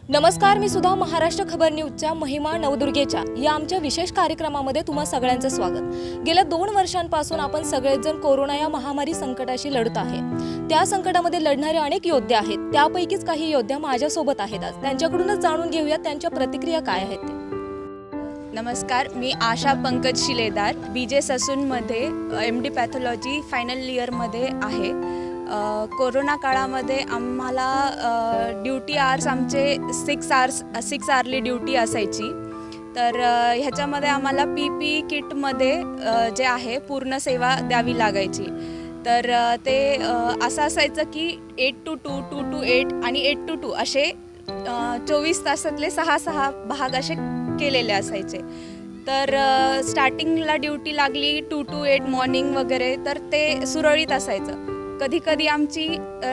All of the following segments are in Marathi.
नमस्कार, मी सुद्धा महाराष्ट्र खबर न्यूजच्या महिमा नवदुर्गेच्या या आमच्या विशेष कार्यक्रमामध्ये तुम्हा सगळ्यांचं स्वागत। गेल्या 2 वर्षांपासून आपण सगळेजण कोरोना या महामारी संकटाशी लढत आहे। त्या संकटामध्ये लढणारे अनेक योद्धे आहेत, त्यापैकीच काही योद्धे माझ्यासोबत आहेत। आज त्यांच्याकडूनच जाणून घेऊया त्यांच्या प्रतिक्रिया काय आहेत ते। नमस्कार, मी आशा पंकज शिलेदार BJ ससूनमध्ये MD पॅथॉलॉजी फायनल इयरमध्ये आहे। कोरोना काळामध्ये आम्हाला ड्युटी आवर्स आमचे 6 आवरली ड्युटी असायची। तर ह्याच्यामध्ये आम्हाला PPE किटमध्ये जे आहे पूर्ण सेवा द्यावी लागायची। तर ते असं असायचं की 8 to 2, 2 to 8 आणि 8 to 2 असे 24 तासातले 6 भाग असे केलेले असायचे। तर स्टार्टिंगला ड्युटी लागली 2 to 8 मॉर्निंग वगैरे, तर ते सुरळीत असायचं। कधी कधी आमची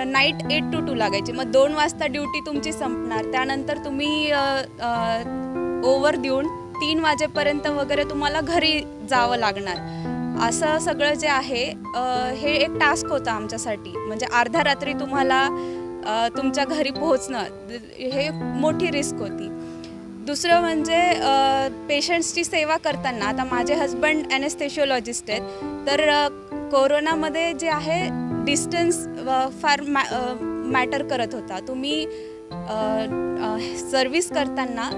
नाईट 8 to 2 लागायची। मग 2 वाजता ड्युटी तुमची संपणार, त्यानंतर तुम्ही ओव्हर देऊन 3 वाजेपर्यंत वगैरे तुम्हाला घरी जावं लागणार। असं सगळं जे आहे हे एक टास्क होतं आमच्यासाठी। म्हणजे अर्ध्या रात्री तुम्हाला तुमच्या घरी पोहोचणं हे मोठी रिस्क होती। दुसरं म्हणजे पेशंट्सची सेवा करताना, आता माझे हजबंड ॲनेस्थेशिओलॉजिस्ट आहेत, तर कोरोनामध्ये जे आहे डिस्टन्स फार मॅटर करत होता। तुम्ही सर्विस करताना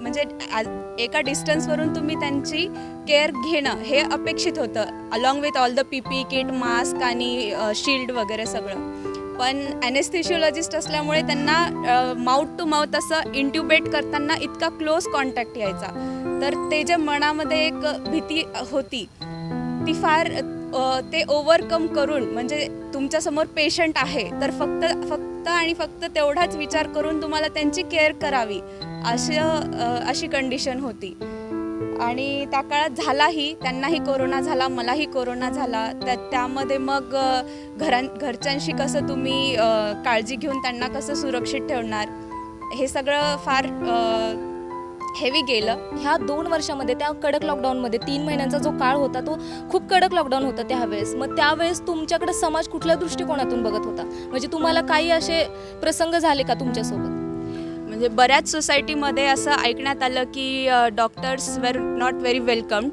म्हणजे एका डिस्टन्सवरून तुम्ही त्यांची केअर घेणं हे अपेक्षित होतं, along with all the PPE kit, mask आणि शील्ड वगैरे सगळं। पण ॲनेस्थेशिओलॉजिस्ट असल्यामुळे त्यांना माउथ टू माउथ असं इंट्युबेट करताना इतका क्लोज कॉन्टॅक्ट यायचा। तर ते जे मनामध्ये एक भीती होती ती फार ते ओव्हरकम करून, म्हणजे तुमच्यासमोर पेशंट आहे तर फक्त तेवढाच विचार करून तुम्हाला त्यांची केअर करावी अशी कंडिशन होती। आणि त्या काळात झालाही, त्यांनाही कोरोना झाला, मलाही कोरोना झाला। त्यामध्ये मग घरच्यांशी कसं तुम्ही काळजी घेऊन त्यांना कसं सुरक्षित ठेवणार, हे सगळं फार हेवी गेलं। ह्या 2 वर्षामध्ये त्या कडक लॉकडाऊनमध्ये 3 महिन्यांचा जो काळ होता तो खूप कडक लॉकडाऊन होता त्यावेळेस। मग त्यावेळेस तुमच्याकडे समाज कुठल्या दृष्टिकोनातून बघत होता? म्हणजे तुम्हाला काही असे प्रसंग झाले का तुमच्यासोबत? म्हणजे बऱ्याच सोसायटीमध्ये असं ऐकण्यात आलं की doctors were not very welcomed.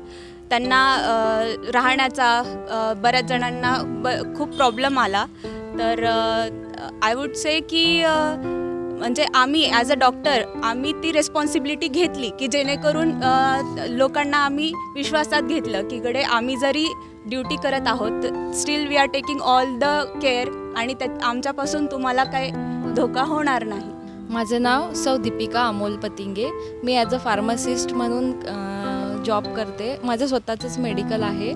त्यांना राहण्याचा बऱ्याच जणांना खूप प्रॉब्लेम आला। तर आय वुड से की म्हणजे आम्ही ॲज अ डॉक्टर आम्ही ती रेस्पॉन्सिबिलिटी घेतली की जेणेकरून लोकांना आम्ही विश्वासात घेतलं की कडे आम्ही जरी ड्युटी करत आहोत still we are taking all the care आणि आमच्यापासून तुम्हाला काही धोका होणार नाही। माझं नाव सौ दीपिका अमोल पतिंगे। मी ॲज अ फार्मासिस्ट म्हणून जॉब करते। माझं स्वतःचंच मेडिकल आहे।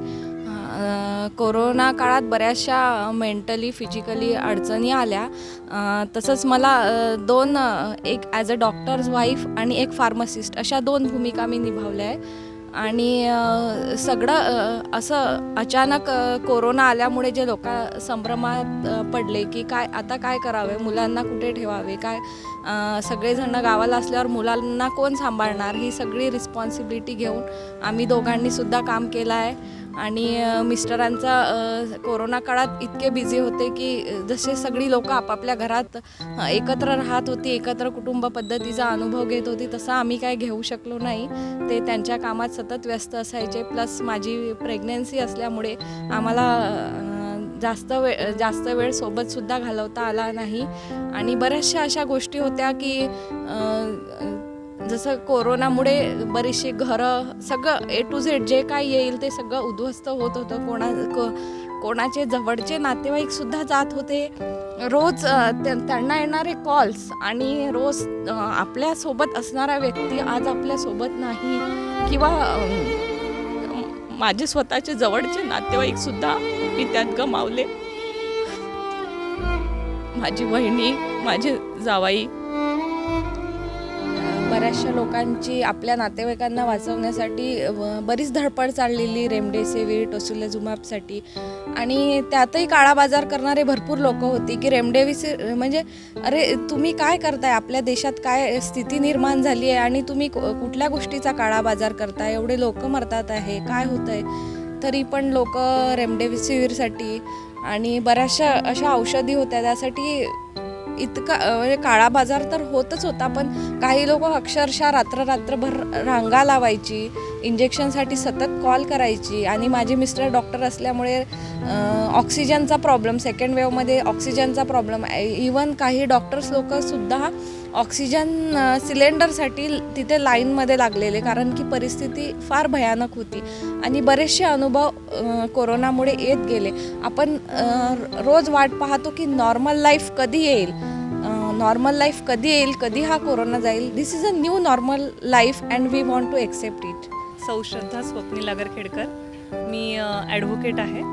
कोरोना काळात बऱ्याचशा मेंटली फिजिकली अडचणी आल्या। तसंच मला एक ॲज अ डॉक्टर्स वाईफ आणि एक फार्मासिस्ट अशा 2 भूमिका मी निभावल्या आहे। आणि सगळं असं अचानक कोरोना आल्यामुळे जे लोक संभ्रमात पडले की आता काय करावे, मुलांना कुठे ठेवावे, सगळेजण गावाला असल्यावर मुलांना कोण सांभाळणार, ही सगळी रिस्पॉन्सिबिलिटी घेऊन आम्ही दोघांनीसुद्धा काम केलं आहे। आणि मिस्टरांचा कोरोना काळात इतके बिझी होते की जसे सगळी लोकं आपापल्या घरात एकत्र राहत होती, एकत्र कुटुंब पद्धतीचा अनुभव घेत होती, तसा आम्ही काय घेऊ शकलो नाही। ते त्यांच्या कामात सतत व्यस्त असायचे। प्लस माझी प्रेग्नन्सी असल्यामुळे आम्हाला जास्त वेळ सोबतसुद्धा घालवता आला नाही। आणि बऱ्याचशा अशा गोष्टी होत्या की जसं कोरोनामुळे बरीचशी घरं सगळं A to Z जे काय येईल ते सगळं उद्ध्वस्त होत होतं। कोणाचे जवळचे नातेवाईकसुद्धा जात होते। रोज त्यांना येणारे कॉल्स आणि रोज आपल्यासोबत असणारा व्यक्ती आज आपल्यासोबत नाही, किंवा माझे स्वतःचे जवळचे नातेवाईकसुद्धा मी त्यात गमावले। माझी वहिनी, माझे जावाई, बऱ्याचशा लोकांची आपल्या नातेवाईकांना वाचवण्यासाठी बरीच धडपड चाललेली रेमडेसिवीर, टोसिलिझुमॅबसाठी। आणि त्यातही काळाबाजार करणारे भरपूर लोक होती की रेमडेसिवीर म्हणजे अरे तुम्ही काय करताय, आपल्या देशात काय स्थिती निर्माण झाली आहे आणि तुम्ही कुठल्या गोष्टीचा काळाबाजार करताय, एवढे लोक मरतात आहे, काय होतं आहे। तरी पण लोक रेमडेसिवीरसाठी आणि बऱ्याचशा अशा औषधी होत्या त्यासाठी इतका म्हणजे काळा बाजार तर होतच होता, पण काही लोक अक्षरशः रात्रभर रांगा लावायची, इंजेक्शनसाठी सतत कॉल करायची. आणि माझे मिस्टर डॉक्टर असल्यामुळे ऑक्सिजनचा प्रॉब्लेम, सेकंड वेवमध्ये ऑक्सिजनचा प्रॉब्लेम, इवन काही डॉक्टर्स लोकसुद्धा ऑक्सिजन सिलेंडरसाठी तिथे लाईनमध्ये लागलेले, कारण की परिस्थिती फार भयानक होती. आणि बरेचसे अनुभव कोरोनामुळे येत गेले. आपण रोज वाट पाहतो की नॉर्मल लाईफ कधी येईल, कधी हा कोरोना जाईल. This is a new normal life and we want to accept it. So Shraddha Swapnil Agarkhedkar. मी ॲडव्होकेट आहे.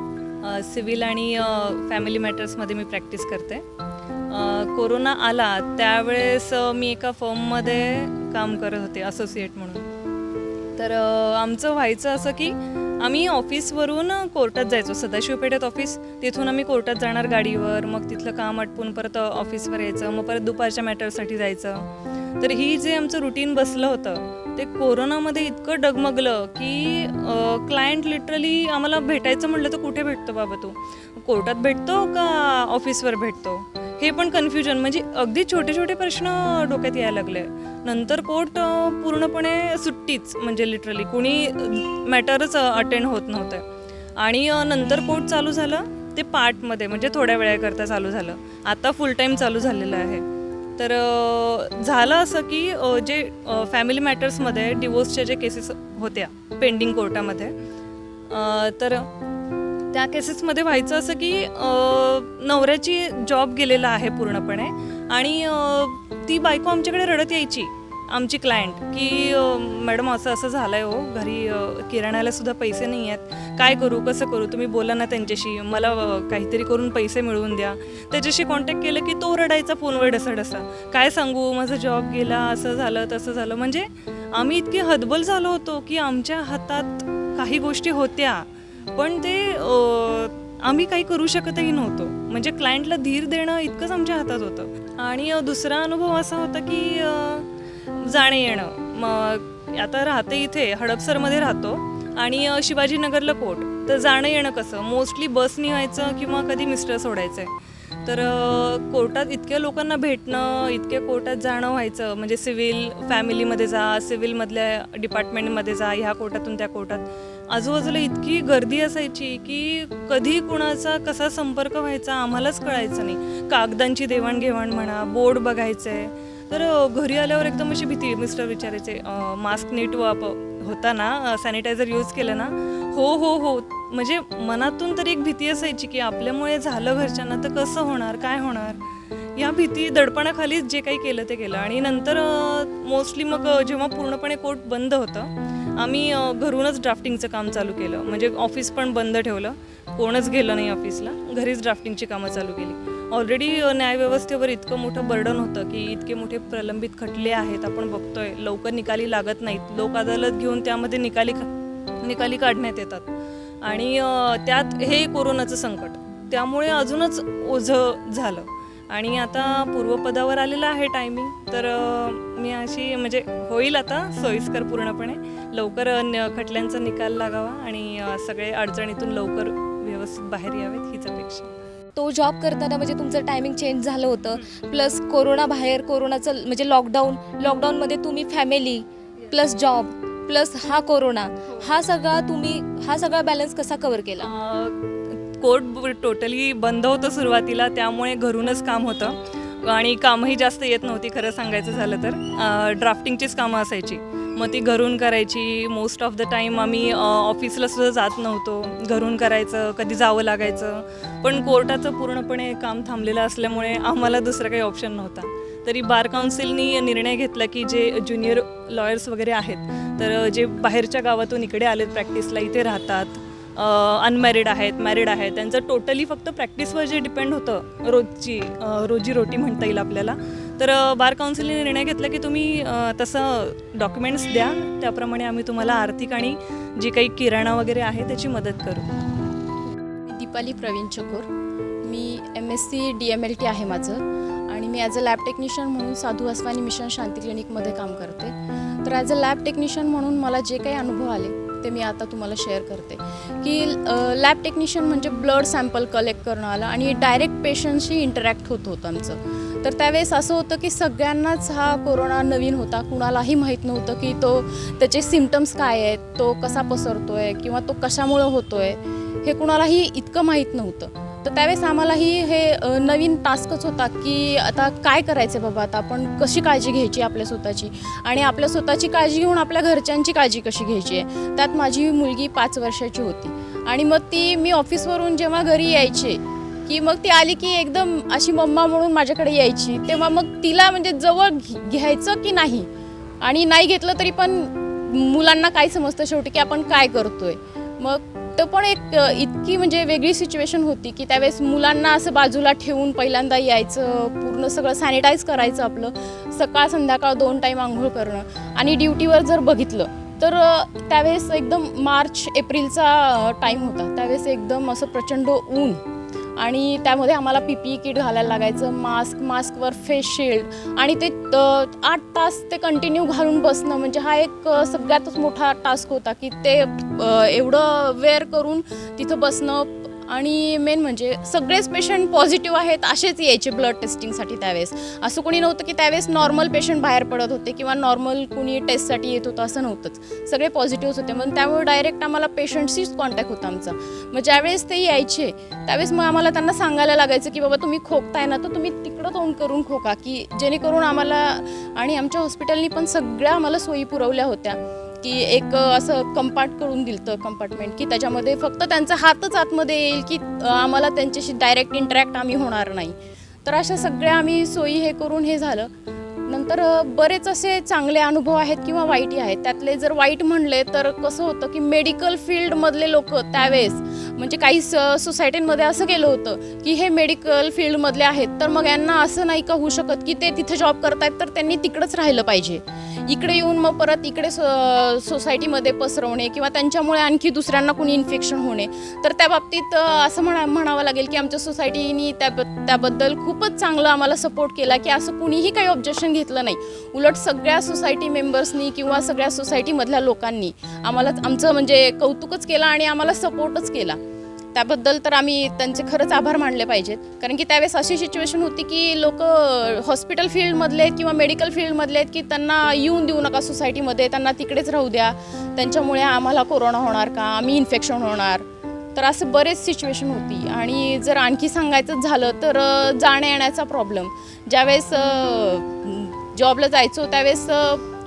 सिव्हिल आणि फॅमिली मॅटर्समध्ये मी प्रॅक्टिस करते. कोरोना आला त्यावेळेस मी एका फर्ममध्ये काम करत होते असोसिएट म्हणून. तर आमचं व्हायचं असं की आम्ही ऑफिसवरून कोर्टात जायचो, सदाशिव पेठेत ऑफिस, तिथून आम्ही कोर्टात जाणार गाडीवर, मग तिथलं काम आटपून परत ऑफिसवर यायचं, मग परत दुपारच्या मॅटरसाठी जायचं. तर ही जे आमचं रुटीन बसलं होतं ते कोरोनामध्ये इतकं डगमगलं की क्लायंट लिटरली आम्हाला भेटायचं म्हटलं तर कुठे भेटतो बाबा तू, कोर्टात भेटतो का ऑफिसवर भेटतो, हे पण कन्फ्युजन. म्हणजे अगदी छोटे छोटे प्रश्न डोक्यात यायला लागले. नंतर कोर्ट पूर्णपणे सुट्टीच, म्हणजे लिटरली कुणी मॅटरच अटेंड होत नव्हतं. आणि नंतर कोर्ट चालू झालं ते पार्टमध्ये, म्हणजे थोड्या वेळाकरता चालू झालं. आता फुल टाईम चालू झालेलं आहे. तर झालं असं की जे फॅमिली मॅटर्समध्ये डिवोर्सच्या जे केसेस होत्या पेंडिंग कोर्टामध्ये, तर त्या केसेसमध्ये व्हायचं असं की नवऱ्याची जॉब गेलेला आहे पूर्णपणे, आणि ती बायको आमच्याकडे रडत यायची, आमची क्लायंट, की मॅडम असं असं झालं आहे हो, घरी किराण्याला सुद्धा पैसे नाही आहेत, काय करू, कसं करू, तुम्ही बोला ना त्यांच्याशी, मला काहीतरी करून पैसे मिळवून द्या. त्याच्याशी कॉन्टॅक्ट केलं की तो रडायचा फोनवर ढसाढसा, काय सांगू, माझा जॉब गेला, असं झालं तसं झालं. म्हणजे आम्ही इतके हतबल झालो होतो की आमच्या हातात काही गोष्टी होत्या पण ते आम्ही काही करू शकतही नव्हतो. म्हणजे क्लायंटला धीर देणं इतकंच आमच्या हातात होतं. आणि दुसरा अनुभव असा होता की जाणे येणं. मग आता राहते इथे हडपसरमध्ये राहतो आणि शिवाजीनगरला कोर्ट, तर जाणं येणं कसं, मोस्टली बसनी व्हायचं किंवा कधी मिस्टर सोडायचं आहे. तर कोर्टात इतक्या लोकांना भेटणं, इतक्या कोर्टात जाणं व्हायचं. म्हणजे सिव्हिल फॅमिलीमध्ये जा, सिव्हिलमधल्या डिपार्टमेंटमध्ये जा, ह्या कोर्टातून त्या कोर्टात, आजूबाजूला इतकी गर्दी असायची की कधी कुणाचा कसा संपर्क व्हायचा आम्हालाच कळायचं नाही. कागदांची देवाणघेवाण म्हणा, बोर्ड बघायचं आहे. तर घरी आल्यावर एकदम अशी भीती. मिस्टर विचारायचे मास्क नीट होता ना, सॅनिटायझर यूज केलं ना, हो हो हो. म्हणजे मनातून तरी एक भीती असायची की आपल्यामुळे झालं घरच्यांना तर कसं होणार, काय होणार, या भीती दडपणाखालीच जे काही केलं ते केलं. आणि नंतर मोस्टली मग जेव्हा पूर्णपणे कोर्ट बंद होतं, आम्ही घरूनच ड्राफ्टिंगचं काम चालू केलं. म्हणजे ऑफिस पण बंद ठेवलं, कोणच गेलं नाही ऑफिसला, घरीच ड्राफ्टिंगची कामं चालू केली. ऑलरेडी न्यायव्यवस्थेवर इतकं मोठं बर्डन होतं की इतके मोठे प्रलंबित खटले आहेत, आपण बघतोय लवकर निकाली लागत नाहीत, लोक अदालत घेऊन त्यामध्ये निकाली काढण्यात येतात. आणि त्यात हे कोरोनाचं संकट, त्यामुळे अजूनच ओझं झालं. आणि आता पूर्वपदावर आलेलं आहे टायमिंग, तर मी अशी म्हणजे होईल आता सोयीस्कर पूर्णपणे, लवकर खटल्यांचा निकाल लागावा आणि सगळे अडचणीतून लवकर व्यवस्थित बाहेर यावेत हीच अपेक्षा. तो जॉब करताना म्हणजे तुमचं टायमिंग चेंज झालं होतं, प्लस कोरोना बाहेर, कोरोनाचं म्हणजे लॉकडाऊनमध्ये तुम्ही फॅमिली प्लस जॉब प्लस हा कोरोना, हा सगळा बॅलन्स कसा कव्हर केला? कोर्ट टोटली बंद होतं सुरुवातीला, त्यामुळे घरूनच काम होतं आणि कामही जास्त येत नव्हती खरं सांगायचं झालं तर. ड्राफ्टिंगचीच कामं असायची, मग ती घरून करायची. मोस्ट ऑफ द टाईम आम्ही ऑफिसला सुद्धा जात नव्हतो, घरून करायचं, कधी जावं लागायचं. पण कोर्टाचं पूर्णपणे काम थांबलेलं असल्यामुळे आम्हाला दुसरा काही ऑप्शन नव्हता. तरी बार काउन्सिलनी निर्णय घेतला की जे ज्युनियर लॉयर्स वगैरे आहेत, तर जे बाहेरच्या गावातून इकडे आलेत प्रॅक्टिसला, इथे राहतात, अनमॅरिड आहेत, मॅरिड आहेत, त्यांचं टोटली फक्त प्रॅक्टिसवर जे डिपेंड होतं रोजी रोटी म्हणता येईल आपल्याला, तर बार काउन्सिलने निर्णय घेतला की तुम्ही तसं डॉक्युमेंट्स द्या, त्याप्रमाणे आम्ही तुम्हाला आर्थिक आणि जी काही किराणा वगैरे आहे त्याची मदत करू. दीपाली प्रवीण चकोर. मी MSc DMLT आहे माझं, आणि मी ॲज अ लॅब टेक्निशियन म्हणून साधू वासवानी मिशन शांती क्लिनिकमध्ये काम करते. तर ॲज अ लॅब टेक्निशियन म्हणून मला जे काही अनुभव आले ते मी आता तुम्हाला शेअर करते. की लॅब टेक्निशियन म्हणजे ब्लड सॅम्पल कलेक्ट करणं आलं आणि डायरेक्ट पेशंटशी इंटरॅक्ट होत होतं आमचं. तर त्यावेळेस असं होतं की सगळ्यांनाच हा कोरोना नवीन होता. कुणालाही माहीत नव्हतं की त्याचे सिम्पटम्स काय आहेत, तो कसा पसरतो आहे किंवा तो कशामुळं होतो आहे, हे कुणालाही इतकं माहीत नव्हतं. तर त्यावेळेस आम्हालाही हे नवीन टास्कच होता की आता काय करायचं बाबा, आता आपण कशी काळजी घ्यायची आपल्या स्वतःची आणि आपल्या स्वतःची काळजी घेऊन आपल्या घरच्यांची काळजी कशी घ्यायची आहे. त्यात माझी मुलगी 5 वर्षाची होती आणि मग मी ऑफिसवरून जेव्हा घरी यायचे की मग ती आली की एकदम अशी मम्मा म्हणून माझ्याकडे यायची. तेव्हा मग तिला म्हणजे जवळ घ्यायचं की नाही, आणि नाही घेतलं तरी पण मुलांना काय समजतं शेवटी की आपण काय करतोय. मग तो पण एक इतकी म्हणजे वेगळी सिच्युएशन होती की त्यावेळेस मुलांना असं बाजूला ठेवून पहिल्यांदा यायचं, पूर्ण सगळं सॅनिटाईज करायचं आपलं, सकाळ संध्याकाळ 2 टाईम आंघोळ करणं. आणि ड्युटीवर जर बघितलं तर त्यावेळेस एकदम मार्च एप्रिलचा टाईम होता. त्यावेळेस एकदम असं प्रचंड ऊन आणि त्यामध्ये आम्हाला PPE किट घालायला लागायचं, मास्कवर फेस शिल्ड, आणि ते 8 तास ते कंटिन्यू घालून बसणं म्हणजे हा एक सगळ्यातच मोठा टास्क होता की ते एवढं वेअर करून तिथं बसणं. आणि मेन म्हणजे सगळेच पेशंट पॉझिटिव्ह आहेत असेच यायचे ब्लड टेस्टिंगसाठी. त्यावेळेस असं कोणी नव्हतं की त्यावेळेस नॉर्मल पेशंट बाहेर पडत होते किंवा नॉर्मल कोणी टेस्टसाठी येत होतं, असं नव्हतंच. सगळे पॉझिटिव्हच होते. मग त्यामुळे डायरेक्ट आम्हाला पेशंटशीच कॉन्टॅक्ट होता आमचा. मग ज्यावेळेस ते यायचे त्यावेळेस मग आम्हाला त्यांना सांगायला लागायचं की बाबा तुम्ही खोकताय ना, तर तुम्ही तिकडं तोंड करून खोका, की जेणेकरून आम्हाला, आणि आमच्या हॉस्पिटलनी पण सगळ्या आम्हाला सोयी पुरवल्या होत्या की एक असं करून दिलं कंपार्टमेंट की त्याच्यामध्ये फक्त त्यांचा हातच आतमध्ये येईल की आम्हाला त्यांच्याशी डायरेक्ट इंटरॅक्ट आम्ही होणार नाही. तर अशा सगळ्या आम्ही सोयी हे करून हे झालं. नंतर बरेच असे चांगले अनुभव आहेत किंवा वाईटही आहेत. त्यातले जर वाईट म्हणले तर कसं होतं की मेडिकल फील्डमधले लोक त्यावेळेस म्हणजे काही सोसायटींमध्ये असं केलं होतं की हे मेडिकल फील्डमधले आहेत तर मग यांना असं नाही का होऊ शकत की ते तिथे जॉब करतायत तर त्यांनी तिकडंच राहिलं पाहिजे. इकडे येऊन मग परत इकडे सोसायटीमध्ये पसरवणे किंवा त्यांच्यामुळे आणखी दुसऱ्यांना कोणी इन्फेक्शन होणे. तर त्या बाबतीत असं म्हणावं लागेल की आमच्या सोसायटीनी त्याबद्दल खूपच चांगलं आम्हाला सपोर्ट केला की असं कुणीही काही ऑब्जेक्शन घेतलं नाही. उलट सगळ्या सोसायटी मेंबर्सनी किंवा सगळ्या सोसायटीमधल्या लोकांनी आम्हाला आमचं म्हणजे कौतुकच केलं आणि आम्हाला सपोर्टच केला. त्याबद्दल तर आम्ही त्यांचे खरंच आभार मानले पाहिजेत. कारण की त्यावेळेस अशी सिच्युएशन होती की लोक हॉस्पिटल फील्डमधले आहेत किंवा मेडिकल फील्डमधले आहेत की त्यांना येऊन देऊ नका सोसायटीमध्ये, त्यांना तिकडेच राहू द्या, त्यांच्यामुळे आम्हाला कोरोना होणार का, आम्ही इन्फेक्शन होणार. तर असं बरेच सिच्युएशन होती. आणि जर आणखी सांगायचं झालं तर जाण्या येण्याचा प्रॉब्लेम. ज्यावेळेस जॉबला जायचो त्यावेळेस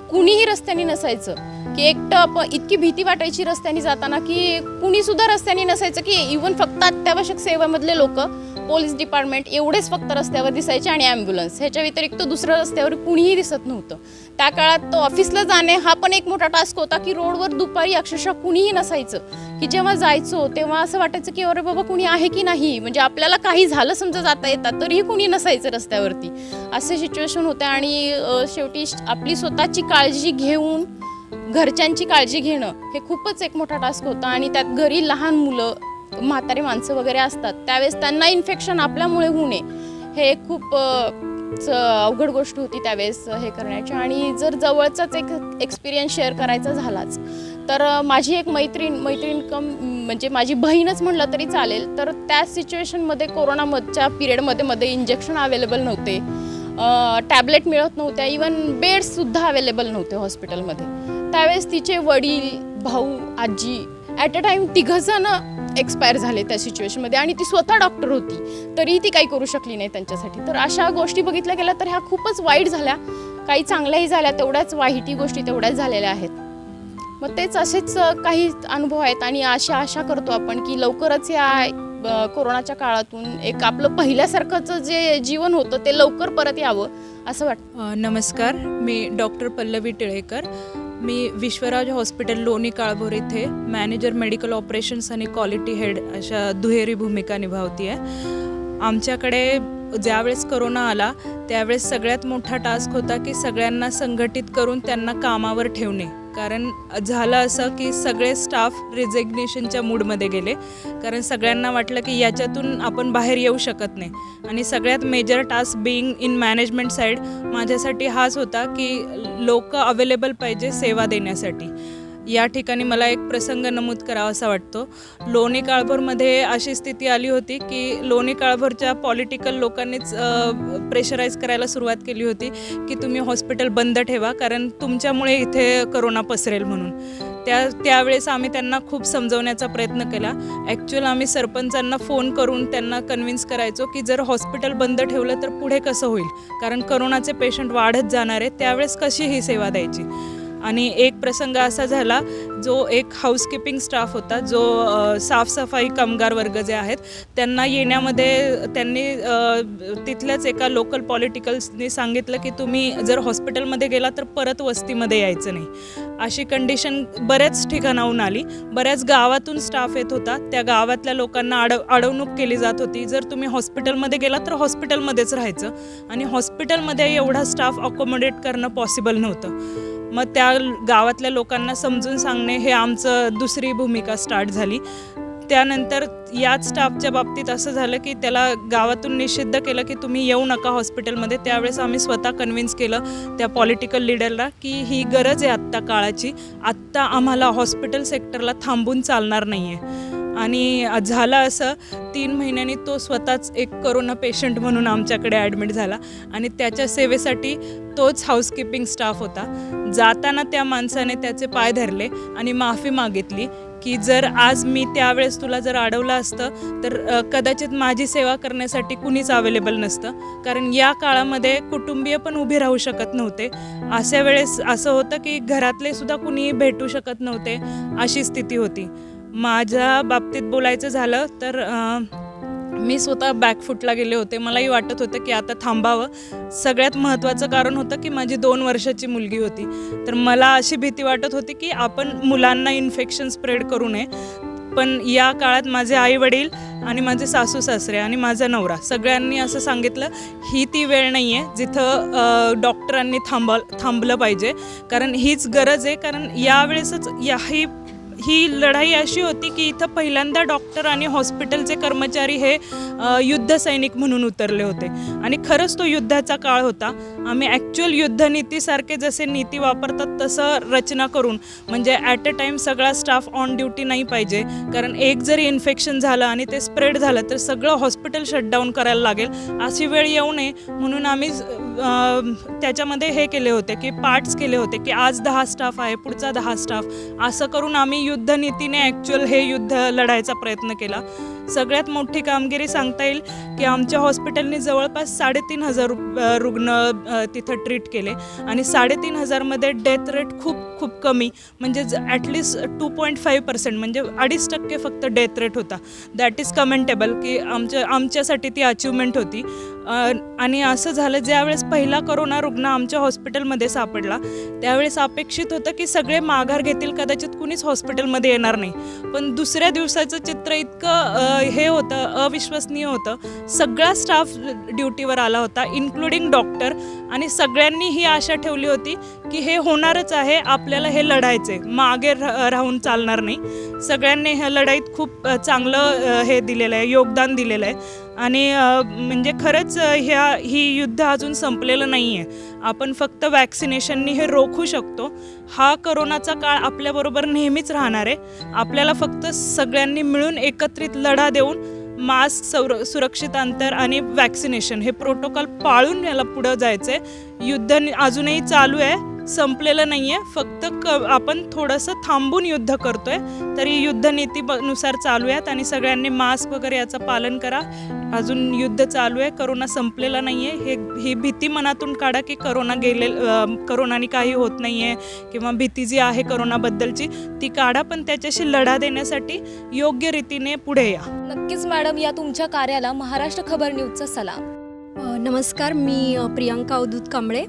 कुणीही रस्त्याने नसायचं की एकटं इतकी भीती वाटायची रस्त्याने जाताना की कुणीसुद्धा रस्त्याने नसायचं की इव्हन फक्त अत्यावश्यक सेवेमधले लोक, पोलीस डिपार्टमेंट एवढेच फक्त रस्त्यावर दिसायचे आणि ॲम्ब्युलन्स, ह्याच्या व्यतिरिक्त दुसरं रस्त्यावर कुणीही दिसत नव्हतं. त्या काळात ऑफिसला जाणे हा पण एक मोठा टास्क होता की रोडवर दुपारी अक्षरशः कुणीही नसायचं की जेव्हा जायचो तेव्हा असं वाटायचं की अरे बाबा कुणी आहे की नाही, म्हणजे आपल्याला काही झालं समजा जाता येतात तरीही कुणी नसायचं रस्त्यावरती. असे सिच्युएशन होते. आणि शेवटी आपली स्वतःची काळजी घेऊन घरच्यांची काळजी घेणं हे खूपच एक मोठा टास्क होता. आणि त्यात घरी लहान मुलं, म्हातारी माणसं वगैरे असतात त्यावेळेस त्यांना इन्फेक्शन आपल्यामुळे होऊ नये हे खूप अवघड गोष्ट होती त्यावेळेस हे करण्याची. आणि जर जवळचाच एक एक्सपिरियन्स शेअर करायचा झालाच तर माझी एक मैत्रीण कम म्हणजे माझी बहीणच म्हटलं तरी चालेल. तर त्या सिच्युएशनमध्ये कोरोनाच्या पिरियडमध्ये इंजेक्शन अवेलेबल नव्हते, टॅबलेट मिळत नव्हत्या, इवन बेड्ससुद्धा अवेलेबल नव्हते हॉस्पिटलमध्ये. त्यावेळेस तिचे वडील, भाऊ, आजी ॲट अ टाईम 3 जण एक्सपायर झाले त्या सिच्युएशनमध्ये. आणि ती स्वतः डॉक्टर होती तरीही ती काही करू शकली नाही त्यांच्यासाठी. तर अशा गोष्टी बघितल्या गेल्या तर ह्या खूपच वाईट झाल्या. काही चांगल्याही झाल्या, तेवढ्याच वाईटही गोष्टी तेवढ्याच झालेल्या आहेत. मग तेच असेच काही अनुभव आहेत. आणि आशा करतो आपण की लवकरच या कोरोनाच्या काळातून एक आपलं पहिल्यासारखंचं जे जीवन होतं ते लवकर परत यावं असं वाटतं. नमस्कार, मी डॉक्टर पल्लवी टिळेकर. मी विश्वराज हॉस्पिटल लोणी काळभोर इथे मॅनेजर मेडिकल ऑपरेशन्स आणि क्वालिटी हेड अशा दुहेरी भूमिका निभावते आहे. आमच्याकडे ज्यावेळेस कोरोना आला त्यावेळेस सगळ्यात मोठा टास्क होता की सगळ्यांना संघटित करून त्यांना कामावर ठेवणे. कारण झालं असं की सगळे स्टाफ रिझिग्नेशनच्या मूडमध्ये गेले, कारण सगळ्यांना वाटलं की याच्यातून आपण बाहेर येऊ शकत नाही. आणि सगळ्यात major task being in management side माझ्यासाठी हाच होता की लोक अवेलेबल पाहिजे सेवा देण्यासाठी. या ठिकाणी मला एक प्रसंग नमूद करावासा वाटतो. लोणी काळभोरमध्ये अशी स्थिती आली होती की लोणी काळभोरच्या पॉलिटिकल लोकांनीच प्रेशराईज करायला सुरुवात केली होती की तुम्ही हॉस्पिटल बंद ठेवा, कारण तुमच्यामुळे इथे करोना पसरेल म्हणून. त्यावेळेस आम्ही त्यांना खूप समजवण्याचा प्रयत्न केला. ॲक्च्युअल आम्ही सरपंचांना फोन करून त्यांना कन्व्हिन्स करायचो की जर हॉस्पिटल बंद ठेवलं तर पुढे कसं होईल, कारण करोनाचे पेशंट वाढत जाणार आहे, त्यावेळेस कशी ही सेवा द्यायची. आणि एक प्रसंग असा झाला, जो एक हाऊसकीपिंग स्टाफ होता, जो साफसफाई कामगार वर्ग जे आहेत त्यांना येण्यामध्ये त्यांनी तिथल्याच एका लोकल पॉलिटिकल्सनी सांगितलं की तुम्ही जर हॉस्पिटलमध्ये गेला तर परत वस्तीमध्ये यायचं नाही. अशी कंडिशन बऱ्याच ठिकाणाहून आली. बऱ्याच गावातून स्टाफ येत होता. त्या गावातल्या लोकांना अडवणूक केली जात होती. जर तुम्ही हॉस्पिटलमध्ये गेला तर हॉस्पिटलमध्येच राहायचं, आणि हॉस्पिटलमध्ये एवढा स्टाफ अकोमोडेट करणं पॉसिबल नव्हतं. मग त्या गावातल्या लोकांना समजून सांगणे हे आमचं दुसरी भूमिका स्टार्ट झाली. त्यानंतर याच स्टाफच्या बाबतीत असं झालं की त्याला गावातून निषिद्ध केलं की तुम्ही येऊ नका हॉस्पिटलमध्ये. त्यावेळेस आम्ही स्वतः कन्व्हिन्स केलं त्या पॉलिटिकल लीडरला की ही गरज आहे आत्ता काळाची, आत्ता आम्हाला हॉस्पिटल सेक्टरला थांबून चालणार नाही आहे. आणि झालं असं, 3 महिन्यांनी तो स्वतःच एक करोना पेशंट म्हणून आमच्याकडे ॲडमिट झाला, आणि त्याच्या सेवेसाठी तोच हाऊसकीपिंग स्टाफ होता. जाताना त्या माणसाने त्याचे पाय धरले आणि माफी मागितली की जर आज मी त्यावेळेस तुला जर अडवलं असतं तर कदाचित माझी सेवा करण्यासाठी कुणीच अवेलेबल नसतं, कारण या काळामध्ये कुटुंबीय पण उभे राहू शकत नव्हते. अशा वेळेस असं होतं की घरातले सुद्धा कुणीही भेटू शकत नव्हते, अशी स्थिती होती. माझ्या बाबतीत बोलायचं झालं तर मी स्वतः बॅकफुटला गेले होते. मलाही वाटत होतं की आता थांबावं. सगळ्यात महत्त्वाचं कारण होतं की माझी 2 वर्षाची मुलगी होती. तर मला अशी भीती वाटत होती की आपण मुलांना इन्फेक्शन स्प्रेड करू नये. पण या काळात माझे आईवडील आणि माझे सासू सासरे आणि माझा नवरा सगळ्यांनी असं सांगितलं, ही ती वेळ नाही आहे जिथं डॉक्टरांनी थांबलं पाहिजे, कारण हीच गरज आहे. कारण यावेळेसच ही लढाई अशी होती की इथं पहिल्यांदा डॉक्टर आणि हॉस्पिटलचे कर्मचारी हे युद्ध सैनिक म्हणून उतरले होते, आणि खरंच तो युद्धाचा काळ होता. आम्ही ॲक्च्युअल युद्धनीतीसारखे जसे नीती वापरतात तसं रचना करून, म्हणजे ॲट अ टाईम सगळा स्टाफ ऑन ड्युटी नाही पाहिजे, कारण एक जरी इन्फेक्शन झालं आणि ते स्प्रेड झालं तर सगळं हॉस्पिटल शटडाऊन करायला लागेल. अशी वेळ येऊ नये म्हणून आम्ही त्याच्यामध्ये हे केले होते की पार्ट्स केले होते की आज 10 स्टाफ आहे, पुढचा 10 स्टाफ, असं करून आम्ही युद्धनीतीने ॲक्च्युअल हे युद्ध लढायचा प्रयत्न केला. सगळ्यात मोठी कामगिरी सांगता येईल की आमच्या हॉस्पिटलने जवळपास 3,500 रुग्ण तिथं ट्रीट केले, आणि 3,500मध्ये डेथ रेट खूप कमी, म्हणजे ॲटलिस्ट 2.5% म्हणजे 2.5% फक्त डेथ रेट होता. दॅट इज कमेंटेबल की आमच्यासाठी ती अचिव्हमेंट होती. आणि असं झालं, ज्यावेळेस पहिला करोना रुग्ण आमच्या हॉस्पिटलमध्ये सापडला त्यावेळेस अपेक्षित होतं की सगळे माघार घेतील, कदाचित कुणीच हॉस्पिटलमध्ये येणार नाही. पण दुसऱ्या दिवसाचं चित्र इतकं हे होतं, अविश्वसनीय होतं. सगळा स्टाफ ड्युटीवर आला होता, इन्क्लुडिंग डॉक्टर, आणि सगळ्यांनी ही आशा ठेवली होती की हे होणारच आहे, आपल्याला हे लढायचे, मागे राहून चालणार नाही. सगळ्यांनी ह्या लढाईत खूप चांगलं हे दिलेलं आहे, योगदान दिलेलं आहे. आणि म्हणजे खरंच ही युद्ध अजून संपलेलं नाही आहे. आपण फक्त वॅक्सिनेशननी हे रोखू शकतो. हा करोनाचा काळ आपल्याबरोबर नेहमीच राहणार आहे. आपल्याला फक्त सगळ्यांनी मिळून एकत्रित लढा देऊन मास्क, सुरक्षित अंतर आणि वॅक्सिनेशन हे प्रोटोकॉल पाळून याला पुढं जायचं आहे. युद्ध अजूनही चालू आहे, संपलेलं नाही आहे. फक्त आपण थोडंसं थांबून युद्ध करतो आहे, तरी युद्धनीतीनुसार चालू आहेत, आणि सगळ्यांनी मास्क वगैरे याचं पालन करा. अजून युद्ध चालू आहे, करोना संपलेला नाही आहे. ही भीती मनातून काढा की करोनाने काही होत नाही आहे, किंवा भीती जी आहे करोनाबद्दलची ती काढा, पण त्याच्याशी लढा देण्यासाठी योग्य रीतीने पुढे या. नक्कीच मॅडम, या तुमच्या कार्याला महाराष्ट्र खबर न्यूजचा सलाम. नमस्कार, मी प्रियांका अवधूत कांबळे.